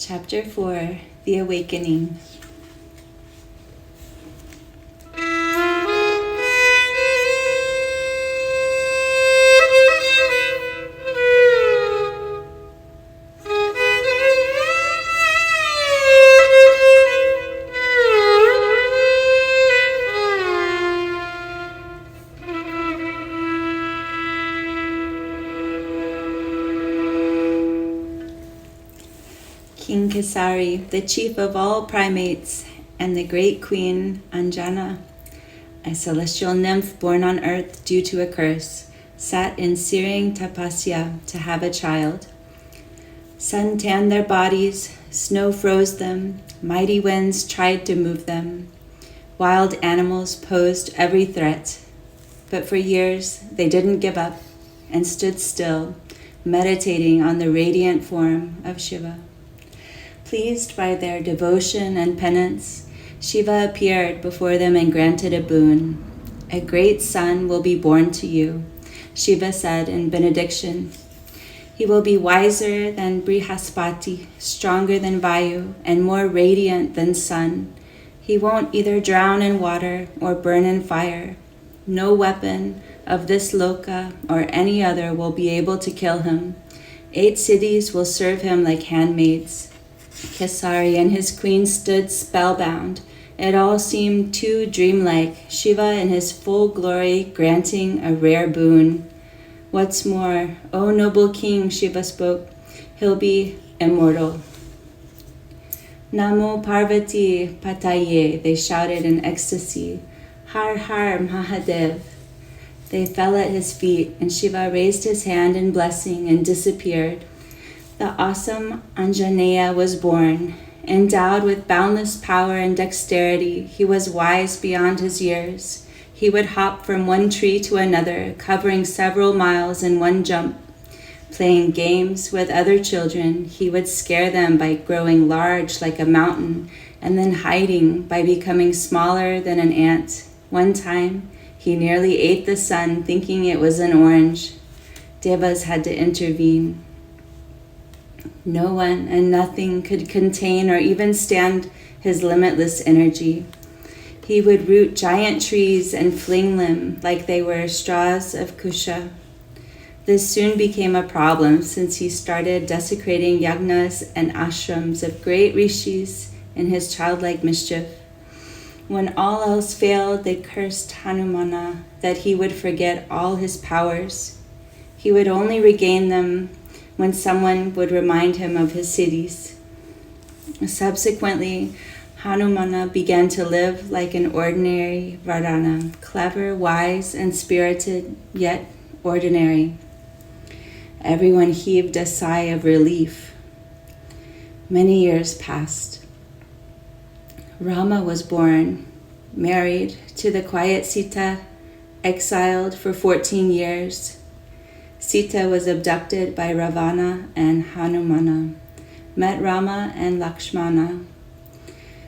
Chapter 4, The Awakening. King Kesari, the chief of all primates, and the great queen Anjana, a celestial nymph born on earth due to a curse, sat in searing tapasya to have a child. Sun tanned their bodies, snow froze them, mighty winds tried to move them. Wild animals posed every threat, but for years they didn't give up and stood still, meditating on the radiant form of Shiva. Pleased by their devotion and penance, Shiva appeared before them and granted a boon. A great son will be born to you, Shiva said in benediction. He will be wiser than Brihaspati, stronger than Vayu, and more radiant than sun. He won't either drown in water or burn in fire. No weapon of this loka or any other will be able to kill him. 8 cities will serve him like handmaids. Kesari and his queen stood spellbound. It all seemed too dreamlike, Shiva in his full glory granting a rare boon. What's more, O noble king, Shiva spoke, he'll be immortal. Namo Parvati Pataye, they shouted in ecstasy. Har Har Mahadev. They fell at his feet, and Shiva raised his hand in blessing and disappeared. The awesome Anjaneya was born. Endowed with boundless power and dexterity, he was wise beyond his years. He would hop from one tree to another, covering several miles in one jump. Playing games with other children, he would scare them by growing large like a mountain, and then hiding by becoming smaller than an ant. One time, he nearly ate the sun, thinking it was an orange. Devas had to intervene. No one and nothing could contain or even stand his limitless energy. He would root giant trees and fling them like they were straws of kusha. This soon became a problem since he started desecrating yagnas and ashrams of great rishis in his childlike mischief. When all else failed, they cursed Hanumana that he would forget all his powers. He would only regain them when someone would remind him of his cities. Subsequently, Hanumana began to live like an ordinary Varana, clever, wise, and spirited, yet ordinary. Everyone heaved a sigh of relief. Many years passed. Rama was born, married to the quiet Sita, exiled for 14 years. Sita was abducted by Ravana and Hanumana, met Rama and Lakshmana.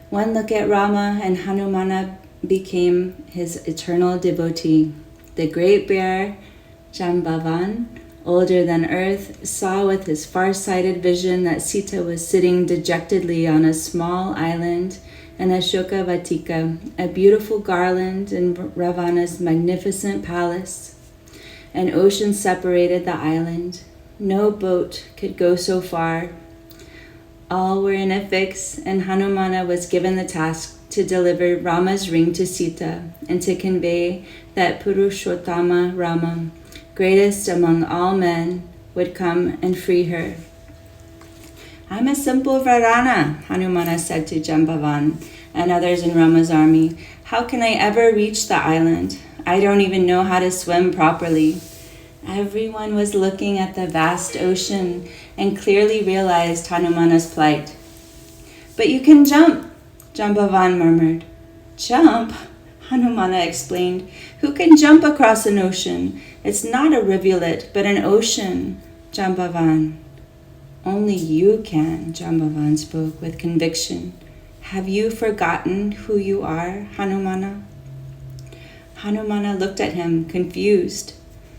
One look at Rama and Hanumana became his eternal devotee. The great bear, Jambavan, older than earth, saw with his far-sighted vision that Sita was sitting dejectedly on a small island in Ashoka Vatika, a beautiful garland in Ravana's magnificent palace. An ocean separated the island. No boat could go so far. All were in a fix, and Hanumana was given the task to deliver Rama's ring to Sita and to convey that Purushottama Rama, greatest among all men, would come and free her. I'm a simple Varana, Hanumana said to Jambavan and others in Rama's army. How can I ever reach the island? I don't even know how to swim properly. Everyone was looking at the vast ocean and clearly realized Hanumana's plight. But you can jump, Jambavan murmured. Jump? Hanumana explained. Who can jump across an ocean? It's not a rivulet, but an ocean, Jambavan. Only you can, Jambavan spoke with conviction. Have you forgotten who you are, Hanumana? Hanumana looked at him, confused.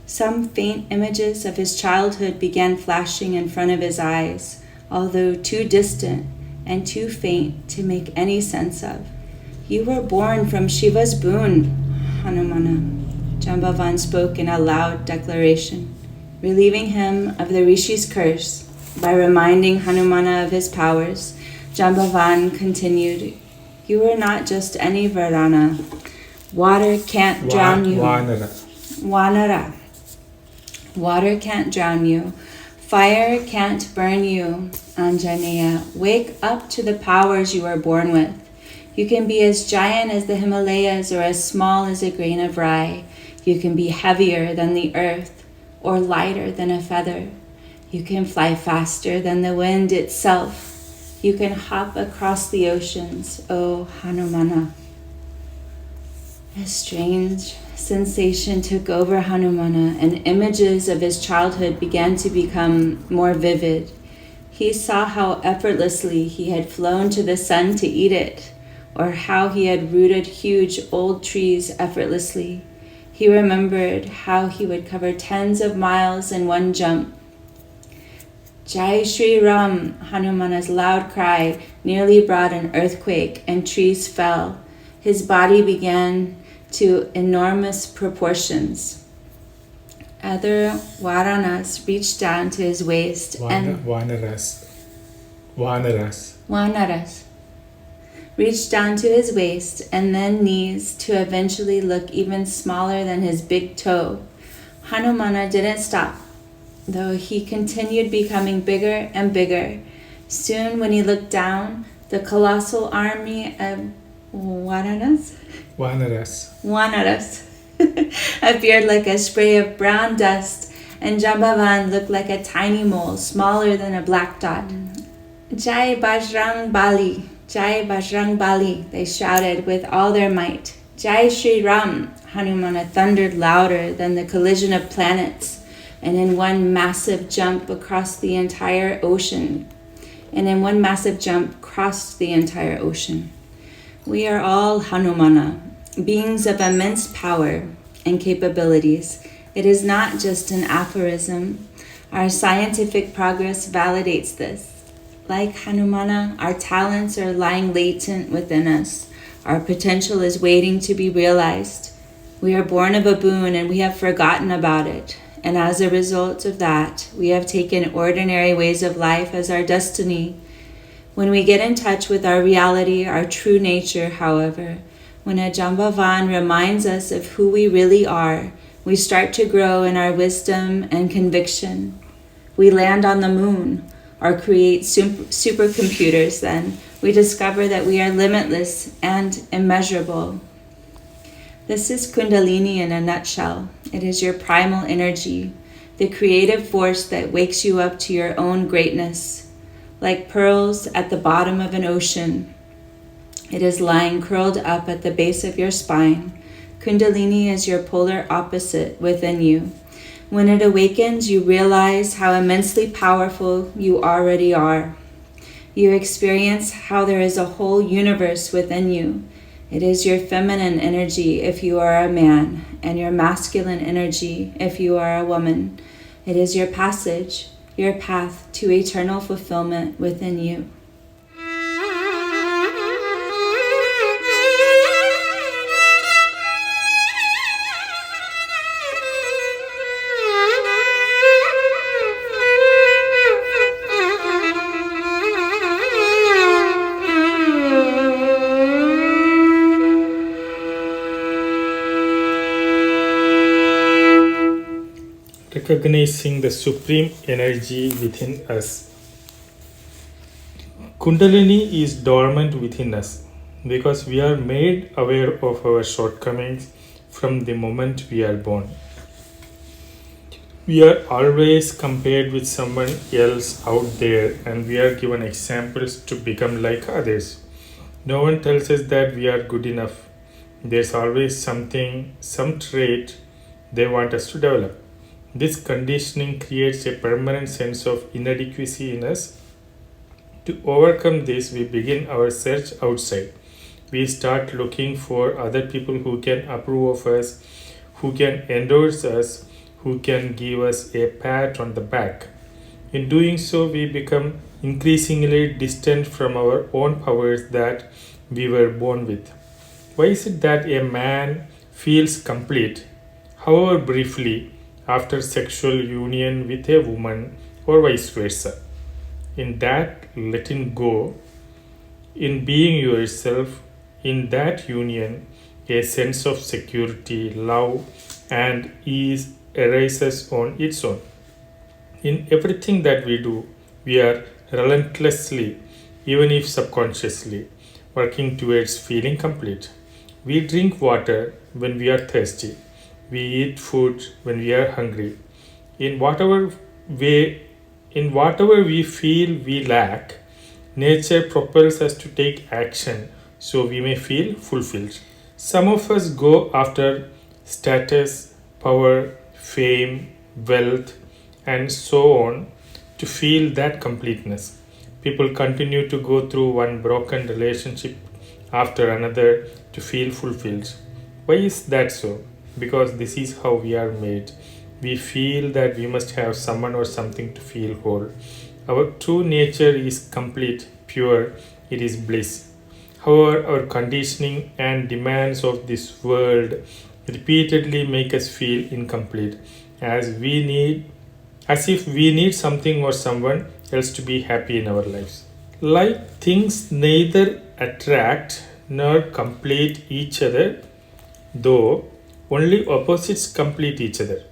Some faint images of his childhood began flashing in front of his eyes. although too distant and too faint to make any sense of. You were born from Shiva's boon, Hanumana. Jambavan spoke in a loud declaration, relieving him of the Rishi's curse. By reminding Hanumana of his powers, Jambavan continued, you are not just any Varana. Water can't drown you. Vanara. Water can't drown you. Fire can't burn you. Anjaneya, wake up to the powers you are born with. You can be as giant as the Himalayas or as small as a grain of rye. You can be heavier than the earth or lighter than a feather. You can fly faster than the wind itself. You can hop across the oceans, O Hanumana. A strange sensation took over Hanumana, and images of his childhood began to become more vivid. He saw how effortlessly he had flown to the sun to eat it, or how he had rooted huge old trees effortlessly. He remembered how he would cover tens of miles in one jump. Jai Shri Ram, Hanumana's loud cry nearly brought an earthquake, and trees fell. His body began to enormous proportions. Other Varanas reached down to his waist Vanaras reached down to his waist and then knees to eventually look even smaller than his big toe. Hanumana didn't stop, though he continued becoming bigger and bigger. Soon when he looked down, the colossal army of Vanaras appeared like a spray of brown dust, and Jambavan looked like a tiny mole, smaller than a black dot. Jai Bajrang Bali, Jai Bajrang Bali, they shouted with all their might. Jai Shri Ram, Hanumana thundered louder than the collision of planets, and in one massive jump crossed the entire ocean. We are all Hanumana, beings of immense power and capabilities. It is not just an aphorism. Our scientific progress validates this. Like Hanumana, our talents are lying latent within us. Our potential is waiting to be realized. We are born of a boon and we have forgotten about it. And as a result of that, we have taken ordinary ways of life as our destiny. When we get in touch with our reality, our true nature, however, when a Jambavan reminds us of who we really are, we start to grow in our wisdom and conviction. We land on the moon or create supercomputers, then we discover that we are limitless and immeasurable. This is Kundalini in a nutshell. It is your primal energy, the creative force that wakes you up to your own greatness. Like pearls at the bottom of an ocean, it is lying curled up at the base of your spine. Kundalini is your polar opposite within you. When it awakens, you realize how immensely powerful you already are. You experience how there is a whole universe within you. It is your feminine energy if you are a man, and your masculine energy if you are a woman. It is your passage, your path to eternal fulfillment within you. Recognizing the supreme energy within us. Kundalini is dormant within us because we are made aware of our shortcomings from the moment we are born. We are always compared with someone else out there, and we are given examples to become like others. No one tells us that we are good enough. There's always something, some trait they want us to develop. This conditioning creates a permanent sense of inadequacy in us. To overcome this, we begin our search outside. We start looking for other people who can approve of us, who can endorse us, who can give us a pat on the back. In doing so, we become increasingly distant from our own powers that we were born with. Why is it that a man feels complete, however briefly, after sexual union with a woman, or vice versa? In that letting go, in being yourself, in that union, a sense of security, love, and ease arises on its own. In everything that we do, we are relentlessly, even if subconsciously, working towards feeling complete. We drink water when we are thirsty. We eat food when we are hungry. In whatever way, in whatever we feel we lack, nature propels us to take action so we may feel fulfilled. Some of us go after status, power, fame, wealth, and so on to feel that completeness. People continue to go through one broken relationship after another to feel fulfilled. Why is that so? Because this is how we are made. We feel that we must have someone or something to feel whole. Our true nature is complete, pure, it is bliss. However, our conditioning and demands of this world repeatedly make us feel incomplete, as we need as if we need something or someone else to be happy in our lives. Like things neither attract nor complete each other, though only opposites complete each other.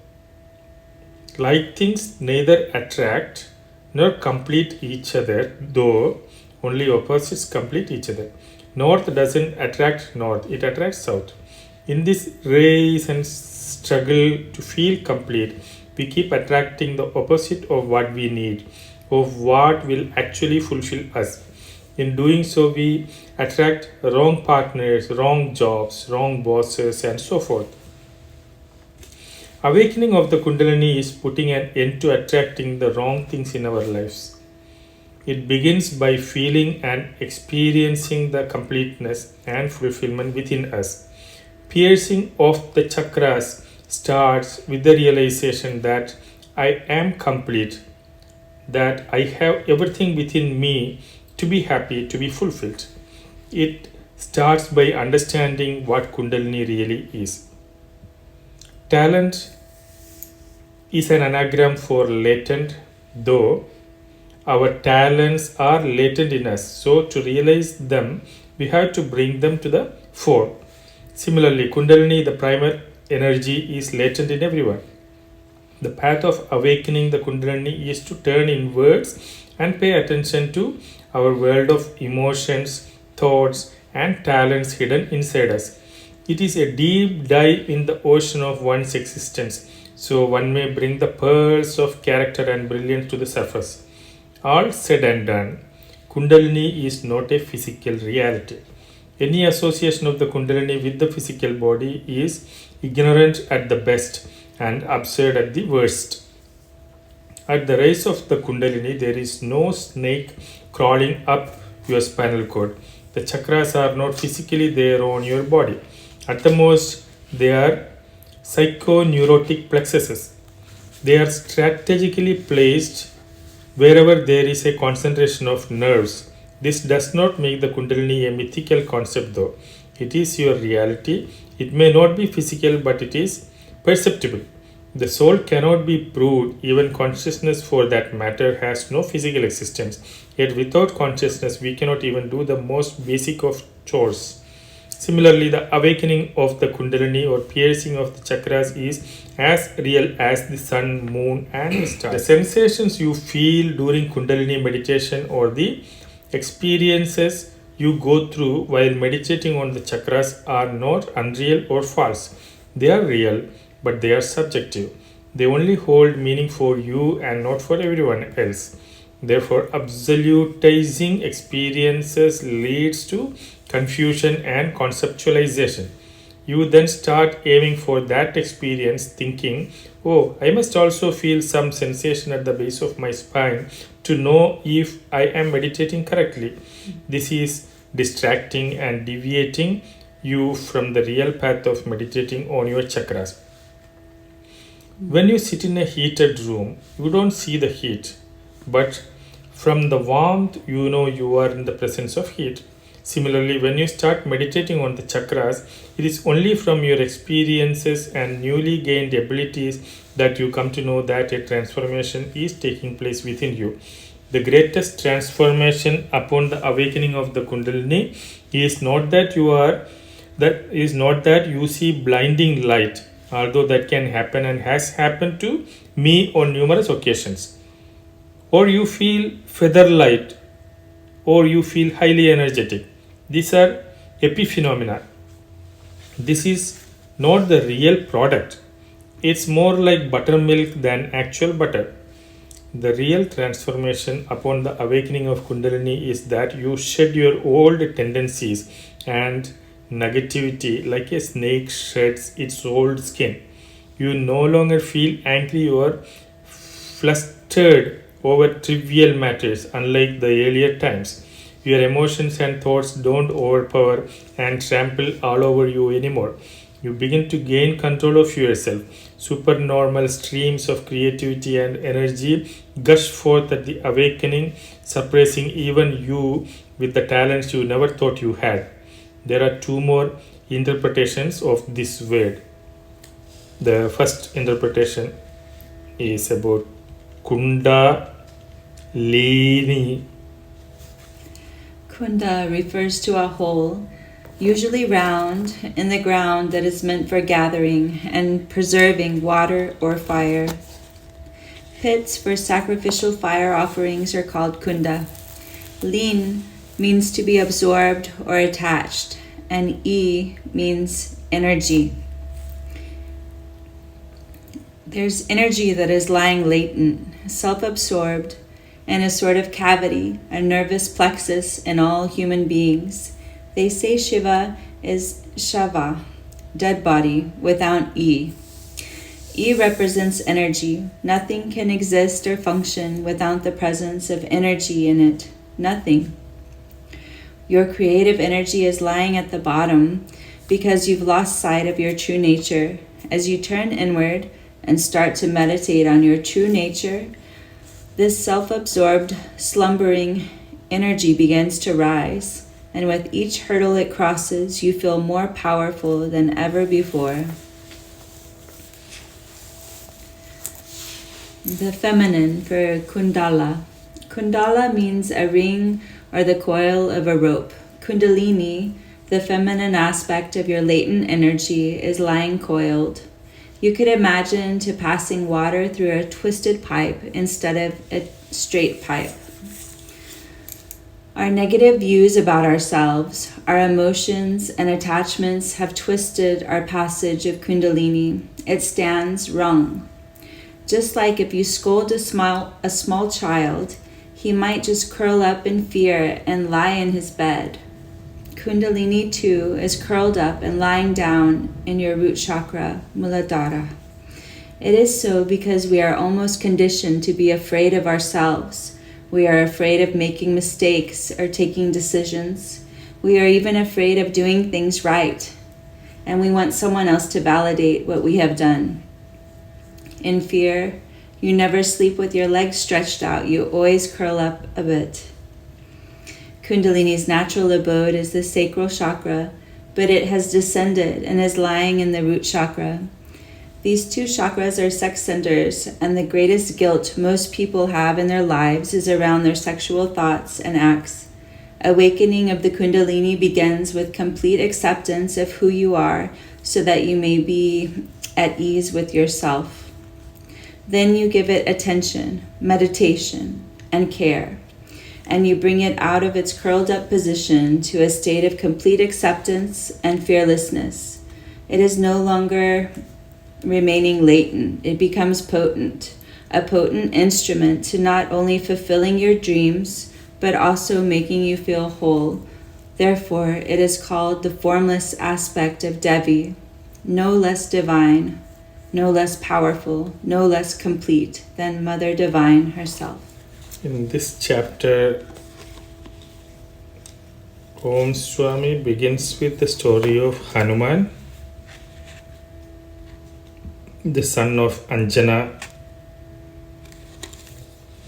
Like things neither attract nor complete each other, though only opposites complete each other. North doesn't attract north, it attracts south. In this race and struggle to feel complete, we keep attracting the opposite of what we need, of what will actually fulfill us. In doing so, we attract wrong partners, wrong jobs, wrong bosses, and so forth. Awakening of the Kundalini is putting an end to attracting the wrong things in our lives. It begins by feeling and experiencing the completeness and fulfillment within us. Piercing of the chakras starts with the realization that I am complete, that I have everything within me to be happy, to be fulfilled. It starts by understanding what Kundalini really is. Talent is an anagram for latent, though our talents are latent in us. So, to realize them, we have to bring them to the fore. Similarly, Kundalini, the primal energy, is latent in everyone. The path of awakening the Kundalini is to turn inwards and pay attention to our world of emotions, thoughts, and talents hidden inside us. It is a deep dive in the ocean of one's existence, so one may bring the pearls of character and brilliance to the surface. All said and done, Kundalini is not a physical reality. Any association of the Kundalini with the physical body is ignorant at the best and absurd at the worst. At the rise of the Kundalini, there is no snake crawling up your spinal cord. The chakras are not physically there on your body. At the most, they are psychoneurotic plexuses. They are strategically placed wherever there is a concentration of nerves. This does not make the Kundalini a mythical concept, though. It is your reality. It may not be physical, but it is perceptible. The soul cannot be proved, even consciousness for that matter has no physical existence. Yet without consciousness, we cannot even do the most basic of chores. Similarly, the awakening of the Kundalini or piercing of the chakras is as real as the sun, moon, and the stars. The sensations you feel during Kundalini meditation or the experiences you go through while meditating on the chakras are not unreal or false. They are real, but they are subjective. They only hold meaning for you and not for everyone else. Therefore, absolutizing experiences leads to confusion and conceptualization. You then start aiming for that experience, thinking, oh, I must also feel some sensation at the base of my spine to know if I am meditating correctly. This is distracting and deviating you from the real path of meditating on your chakras. When you sit in a heated room, you don't see the heat, but From the warmth, you know you are in the presence of heat. Similarly, when you start meditating on the chakras, it is only from your experiences and newly gained abilities that you come to know that a transformation is taking place within you. The greatest transformation upon the awakening of the Kundalini is not that you see blinding light, although that can happen and has happened to me on numerous occasions. Or you feel feather light, or you feel highly energetic. These are epiphenomena. This is not the real product. It's more like buttermilk than actual butter. The real transformation upon the awakening of Kundalini is that you shed your old tendencies and negativity like a snake sheds its old skin. You no longer feel angry or flustered over trivial matters, unlike the earlier times. Your emotions and thoughts don't overpower and trample all over you anymore. You begin to gain control of yourself. Supernormal streams of creativity and energy gush forth at the awakening, surprising even you with the talents you never thought you had. There are two more interpretations of this word. The first interpretation is about Kundalini. Kunda refers to a hole, usually round, in the ground that is meant for gathering and preserving water or fire. Pits for sacrificial fire offerings are called kunda. Lin means to be absorbed or attached, and I means energy. There's energy that is lying latent, self-absorbed, in a sort of cavity, a nervous plexus in all human beings. They say Shiva is Shava, dead body, without I. I represents energy. Nothing can exist or function without the presence of energy in it. Nothing. Your creative energy is lying at the bottom because you've lost sight of your true nature. As you turn inward and start to meditate on your true nature, this self-absorbed, slumbering energy begins to rise, and with each hurdle it crosses, you feel more powerful than ever before. The feminine for Kundala. Kundala means a ring or the coil of a rope. Kundalini, the feminine aspect of your latent energy, is lying coiled. You could imagine to passing water through a twisted pipe instead of a straight pipe. Our negative views about ourselves, our emotions and attachments have twisted our passage of Kundalini. It stands wrung. Just like if you scold a small child, he might just curl up in fear and lie in his bed. Kundalini too is curled up and lying down in your root chakra, Muladhara. It is so because we are almost conditioned to be afraid of ourselves. We are afraid of making mistakes or taking decisions. We are even afraid of doing things right. And we want someone else to validate what we have done. In fear, you never sleep with your legs stretched out. You always curl up a bit. Kundalini's natural abode is the sacral chakra, but it has descended and is lying in the root chakra. These two chakras are sex centers, and the greatest guilt most people have in their lives is around their sexual thoughts and acts. Awakening of the Kundalini begins with complete acceptance of who you are so that you may be at ease with yourself. Then you give it attention, meditation, and care. And you bring it out of its curled up position to a state of complete acceptance and fearlessness. It is no longer remaining latent. It becomes potent, a potent instrument to not only fulfilling your dreams, but also making you feel whole. Therefore, it is called the formless aspect of Devi, no less divine, no less powerful, no less complete than Mother Divine herself. In this chapter, Om Swami begins with the story of Hanuman, the son of Anjana,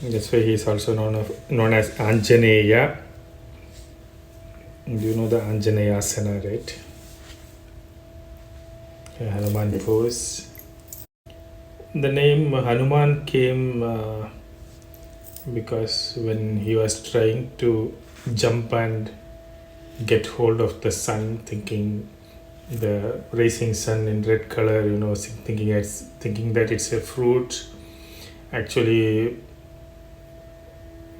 That's why he is also known as Anjaneya. Do you know the Anjaneya asana, right? Hanuman pose. The name Hanuman came because when he was trying to jump and get hold of the sun, thinking the rising sun in red color, thinking that it's a fruit. Actually,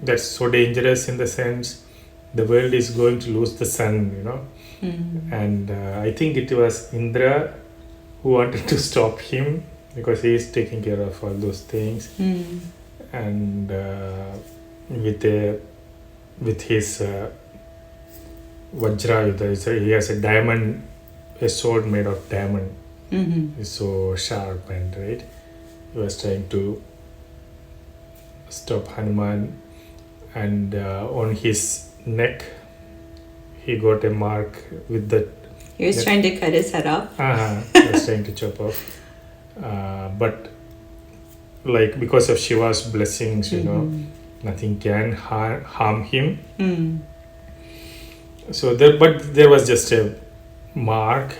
that's so dangerous in the sense the world is going to lose the sun. And I think it was Indra who wanted to stop him because he is taking care of all those things. And with his Vajrayudha, he has a sword made of diamond. It's so sharp and right. He was trying to stop Hanuman, and on his neck he got a mark with that. He was trying to cut his head off. He was trying to chop off, but like because of Shiva's blessings, nothing can harm him. So there was just a mark,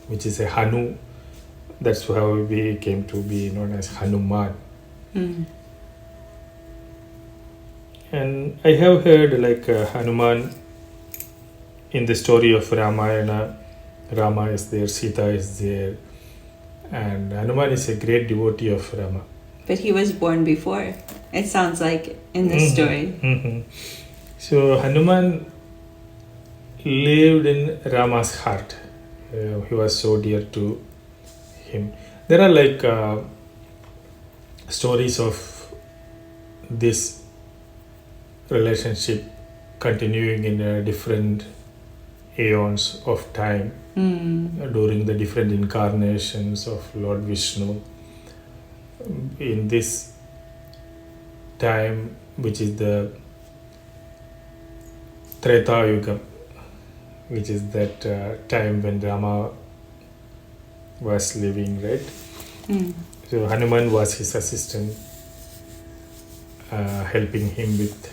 which is a Hanu. That's how we came to be known as Hanuman. And I have heard like Hanuman in the story of Ramayana. Rama is there, Sita is there, and Hanuman is a great devotee of Rama. But he was born before, it sounds like, in this story. So Hanuman lived in Rama's heart. He was so dear to him. There are like stories of this relationship continuing in different aeons of time during the different incarnations of Lord Vishnu. In this time, which is the Treta Yuga, which is that time when Rama was living, right? So Hanuman was his assistant, helping him with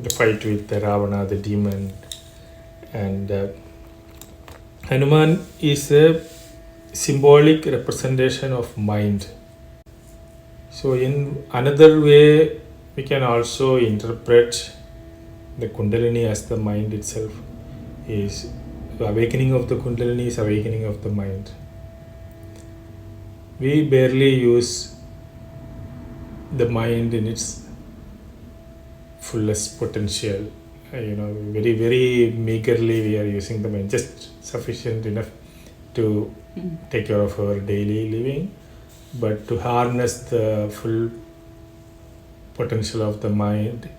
the fight with the Ravana, the demon. And Hanuman is a symbolic representation of mind. So in another way, we can also interpret the Kundalini as the mind itself. Is the awakening of the Kundalini is awakening of the mind. We barely use the mind in its fullest potential. Very, very meagerly we are using the mind, just sufficient enough to take care of our daily living. But to harness the full potential of the mind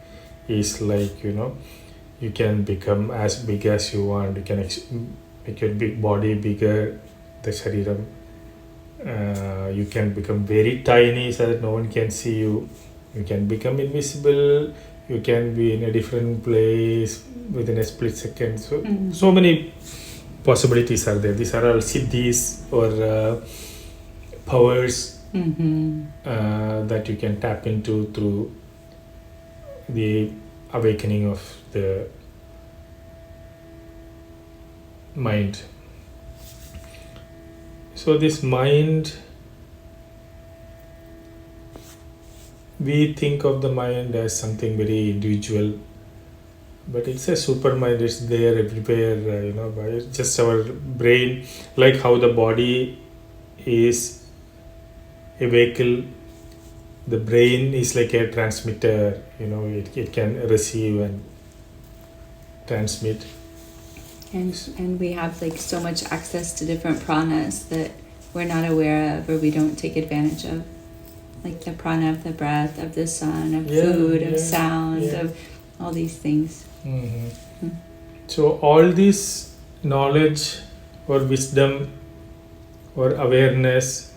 is like, you can become as big as you want. You can make your big body bigger, the shariram. You can become very tiny so that no one can see you. You can become invisible. You can be in a different place within a split second. So many possibilities are there. These are all siddhis or powers that you can tap into through the awakening of the mind. So this mind, we think of the mind as something very individual, but it's a super mind. It's there everywhere, by just our brain. Like how the body is a vehicle, the brain is like a transmitter. It can receive and transmit. And we have like so much access to different pranas that we're not aware of or we don't take advantage of. Like the prana of the breath, of the sun, of food, of sound, of all these things. So all this knowledge or wisdom or awareness,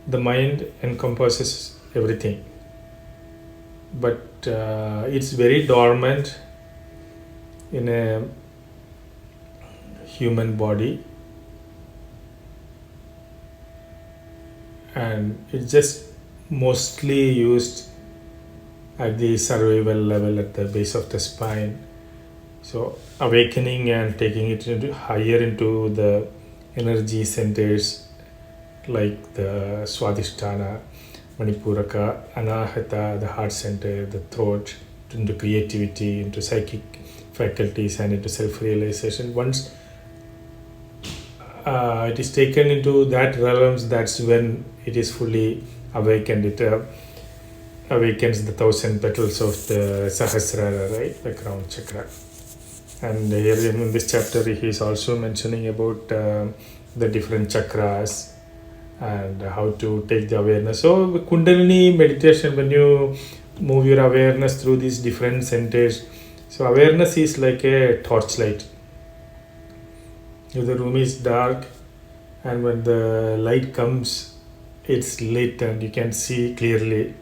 the mind encompasses everything. But it's very dormant in a human body. And it just mostly used at the survival level at the base of the spine. So awakening and taking it into higher into the energy centers like the Swadhisthana, Manipuraka, Anahata, the heart center, the throat, into creativity, into psychic faculties, and into self-realization. Once it is taken into that realms, that's when it is fully awakened. It awakens the 1,000 petals of the Sahasrara, right, the crown chakra. And here in this chapter, he is also mentioning about the different chakras and how to take the awareness. So Kundalini meditation, when you move your awareness through these different centers, so awareness is like a torchlight. If the room is dark and when the light comes, it's lit and you can see clearly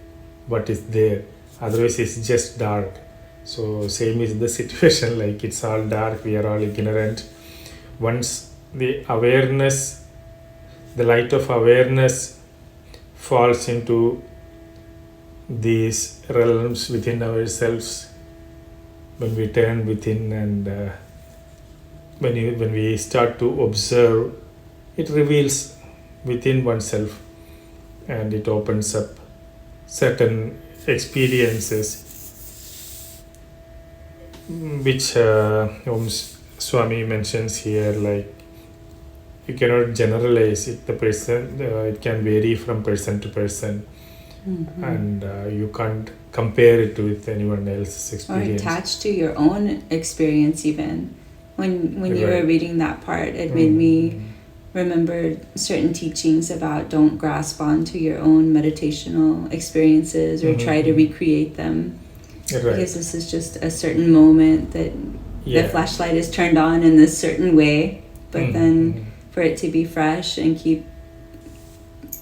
what is there. Otherwise it's just dark. So same is the situation, like it's all dark, we are all ignorant. Once the awareness, the light of awareness falls into these realms within ourselves, when we turn within and when we start to observe, it reveals within oneself and it opens up certain experiences which Om Swami mentions here, like you cannot generalize it. The person, it can vary from person to person, and you can't compare it with anyone else's experience. Or attached to your own experience even. When you Right. were reading that part, it made me remember certain teachings about don't grasp onto your own meditational experiences or try to recreate them. Right. Because this is just a certain moment that the flashlight is turned on in this certain way, but then for it to be fresh and keep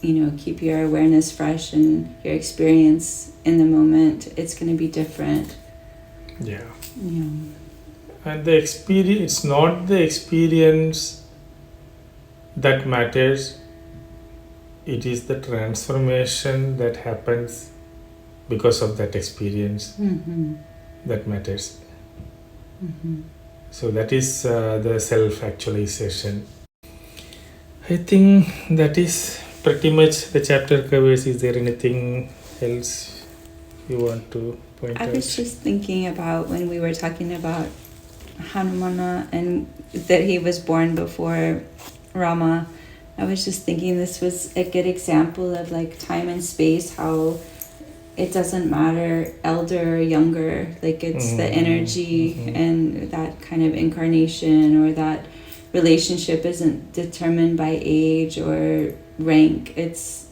your awareness fresh and your experience in the moment, it's going to be different. Yeah. Yeah. And the experience, it's not the experience that matters, it is the transformation that happens because of that experience that matters. So that is the self-actualization. I think that is pretty much the chapter covers. Is there anything else you want to point out? I was just thinking about when we were talking about Hanumana and that he was born before Rama. I was just thinking this was a good example of like time and space, how it doesn't matter elder or younger, like it's the energy and that kind of incarnation or that relationship isn't determined by age or rank. It's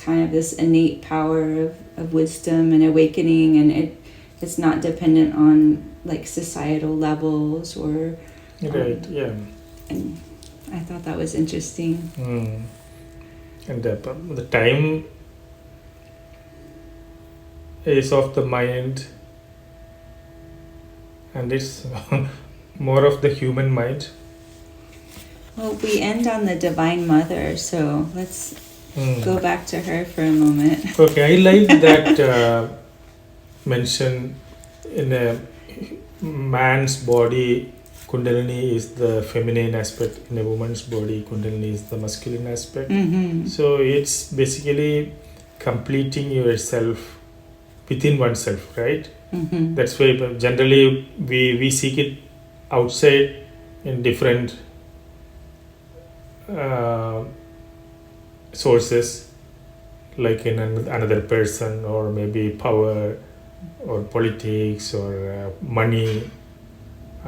kind of this innate power of wisdom and awakening, and it's not dependent on like societal levels or Right, yeah. And I thought that was interesting. And the time is of the mind, and it's more of the human mind. Well, we end on the Divine Mother, so let's go back to her for a moment. Okay, I like that mention in a man's body, Kundalini is the feminine aspect. In a woman's body, Kundalini is the masculine aspect. So it's basically completing yourself within oneself, right? That's why generally we seek it outside in different sources, like in another person, or maybe power or politics or money.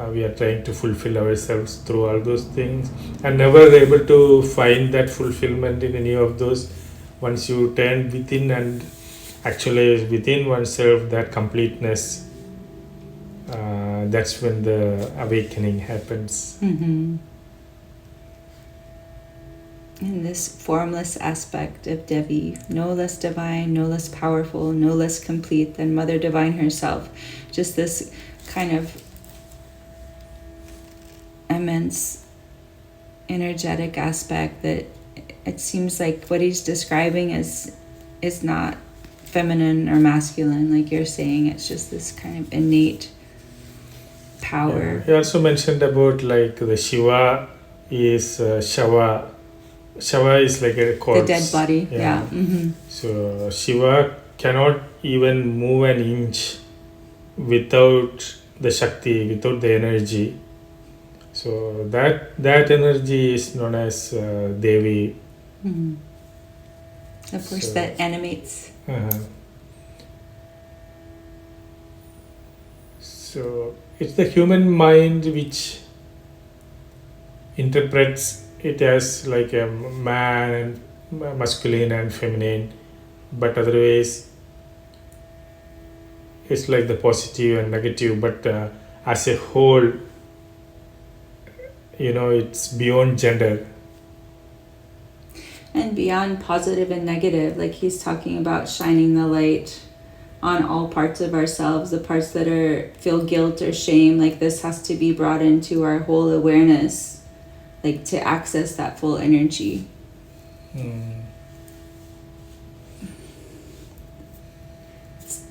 We are trying to fulfill ourselves through all those things and never able to find that fulfillment in any of those. Once you turn within and actualize within oneself that completeness, that's when the awakening happens. In this formless aspect of Devi, no less divine, no less powerful, no less complete than Mother Divine herself. Just this kind of immense energetic aspect that it seems like what he's describing is not feminine or masculine, like you're saying. It's just this kind of innate power. He also mentioned about like the Shiva is Shava. Shava is like a corpse. The dead body. Yeah. Mm-hmm. So Shiva cannot even move an inch without the Shakti, without the energy. So that energy is known as Devi. Mm-hmm. Of course, So, that animates. So it's the human mind which interprets it as like a man and masculine and feminine, but otherwise it's like the positive and negative, but as a whole, it's beyond gender. And beyond positive and negative, like he's talking about shining the light on all parts of ourselves, the parts that feel guilt or shame, like this has to be brought into our whole awareness, like to access that full energy.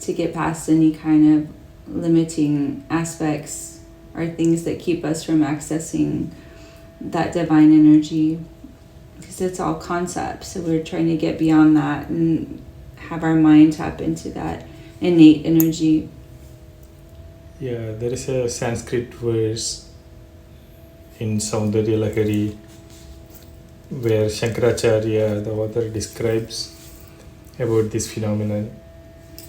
To get past any kind of limiting aspects or things that keep us from accessing that divine energy, because it's all concepts. So we're trying to get beyond that and have our mind tap into that innate energy. Yeah, there is a Sanskrit verse in Saundarya Lahari where Shankaracharya, the author, describes about this phenomenon.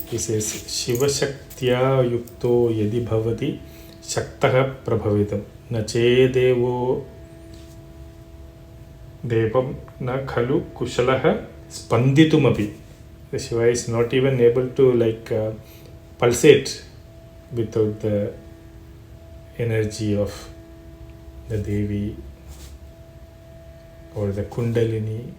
He says, Shiva Shaktya Yukto Yadi Bhavati Shaktaha Prabhavitam Nache Devo Devam Na Khalu Kushalaha Spanditumapi. The Shiva is not even able to pulsate without the energy of the Devi or the Kundalini.